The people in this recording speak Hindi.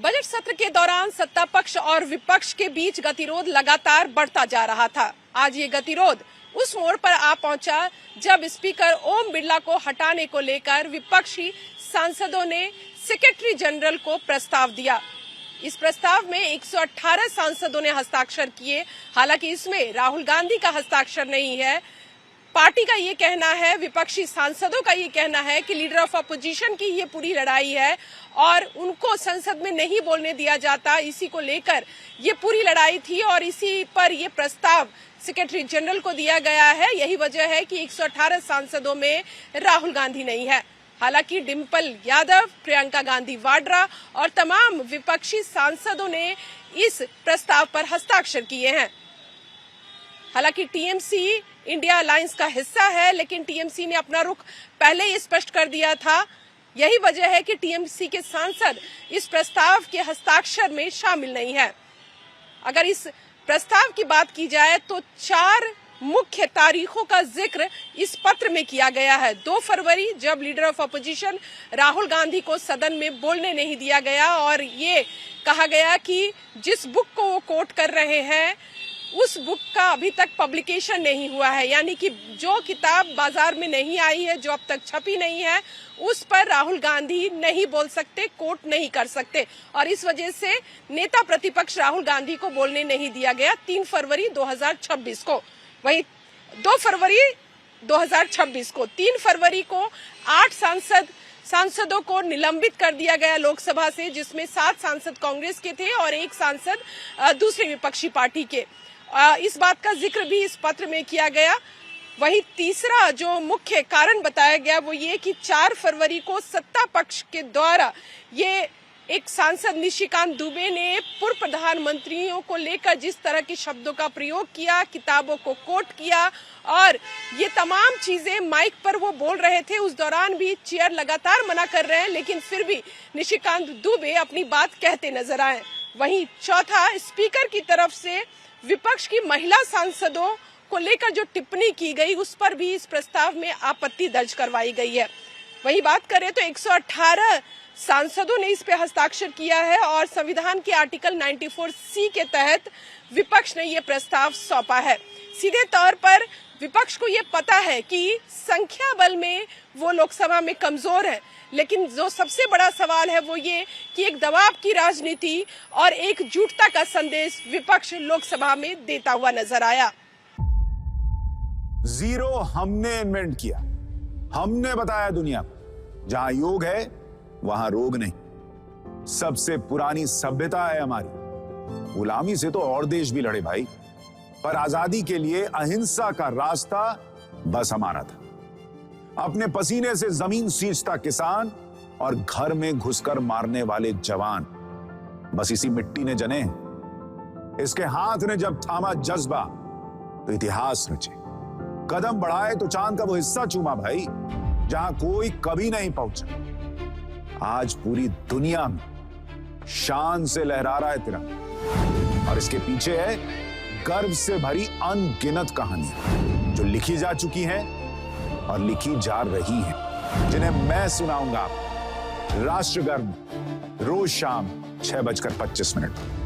बजट सत्र के दौरान सत्ता पक्ष और विपक्ष के बीच गतिरोध लगातार बढ़ता जा रहा था। आज ये गतिरोध उस मोड़ पर आ पहुंचा जब स्पीकर ओम बिरला को हटाने को लेकर विपक्षी सांसदों ने सेक्रेटरी जनरल को प्रस्ताव दिया। इस प्रस्ताव में 118 सांसदों ने हस्ताक्षर किए। हालांकि इसमें राहुल गांधी का हस्ताक्षर नहीं है। पार्टी का ये कहना है, विपक्षी सांसदों का ये कहना है कि लीडर ऑफ अपोजिशन की ये पूरी लड़ाई है और उनको संसद में नहीं बोलने दिया जाता। इसी को लेकर ये पूरी लड़ाई थी और इसी पर ये प्रस्ताव सेक्रेटरी जनरल को दिया गया है। यही वजह है कि 118 सांसदों में राहुल गांधी नहीं है। हालांकि डिम्पल यादव, प्रियंका गांधी वाड्रा और तमाम विपक्षी सांसदों ने इस प्रस्ताव पर हस्ताक्षर किए हैं। हालांकि टीएमसी इंडिया अलायंस का हिस्सा है, लेकिन टीएमसी ने अपना रुख पहले ही स्पष्ट कर दिया था। यही वजह है कि टीएमसी के सांसद इस प्रस्ताव के हस्ताक्षर में शामिल नहीं है। अगर इस प्रस्ताव की बात की जाए तो 4 मुख्य तारीखों का जिक्र इस पत्र में किया गया है। 2 फरवरी, जब leader of opposition Rahul Gandhi को सदन में बोलने नहीं दिया गया और ये कहा गया कि जिस बुक को वो कोट कर रहे हैं उस बुक का अभी तक पब्लिकेशन नहीं हुआ है, यानी कि जो किताब बाजार में नहीं आई है, जो अब तक छपी नहीं है, उस पर राहुल गांधी नहीं बोल सकते, कोट नहीं कर सकते और इस वजह से नेता प्रतिपक्ष राहुल गांधी को बोलने नहीं दिया गया 3 फरवरी 2026 को। वहीं 2 फरवरी 2026 को, 3 फरवरी को 8 सांसदों को निलंबित कर दिया गया लोकसभा से, जिसमें 7 सांसद कांग्रेस के थे और 1 सांसद दूसरी विपक्षी पार्टी के। इस बात का जिक्र भी इस पत्र में किया गया। वहीं तीसरा जो मुख्य कारण बताया गया वो ये कि 4 फरवरी को सत्ता पक्ष के द्वारा ये एक सांसद निशिकांत दुबे ने पूर्व प्रधानमंत्रियों को लेकर जिस तरह के शब्दों का प्रयोग किया, किताबों को कोट किया और ये तमाम चीजें माइक पर वो बोल रहे थे। उस दौरान भी चेयर लगातार मना कर रहे हैं, लेकिन फिर भी निशिकांत दुबे अपनी बात कहते नजर आए। वहीं चौथा, स्पीकर की तरफ से विपक्ष की महिला सांसदों को लेकर जो टिप्पणी की गई उस पर भी इस प्रस्ताव में आपत्ति दर्ज करवाई गई है। वही बात करें तो 118 सांसदों ने इस पे हस्ताक्षर किया है और संविधान के आर्टिकल 94C के तहत विपक्ष ने ये प्रस्ताव सौंपा है। सीधे तौर पर विपक्ष को ये पता है कि संख्या बल में वो लोकसभा में कमजोर है, लेकिन जो सबसे बड़ा सवाल है वो ये कि एक दबाव की राजनीति और एकजुटता का संदेश विपक्ष लोकसभा में देता हुआ नजर आया। जीरो हमने इन्वेंट किया, हमने बताया दुनिया को जहां योग है वहां रोग नहीं। सबसे पुरानी सभ्यता है हमारी। गुलामी से तो और देश भी लड़े भाई, पर आजादी के लिए अहिंसा का रास्ता बस हमारा था। अपने पसीने से जमीन सींचता किसान और घर में घुसकर मारने वाले जवान, बस इसी मिट्टी ने जने। इसके हाथ ने जब थामा जज्बा तो इतिहास रचे। कदम बढ़ाए तो चांद का वो हिस्सा चूमा भाई जहां कोई कभी नहीं पहुंचा। आज पूरी दुनिया में शान से लहरा रहा है तिरंगा और इसके पीछे है गर्व से भरी अनगिनत कहानियां जो लिखी जा चुकी हैं और लिखी जा रही हैं, जिन्हें मैं सुनाऊंगा राष्ट्रगर्व रोज शाम 6:25 पर।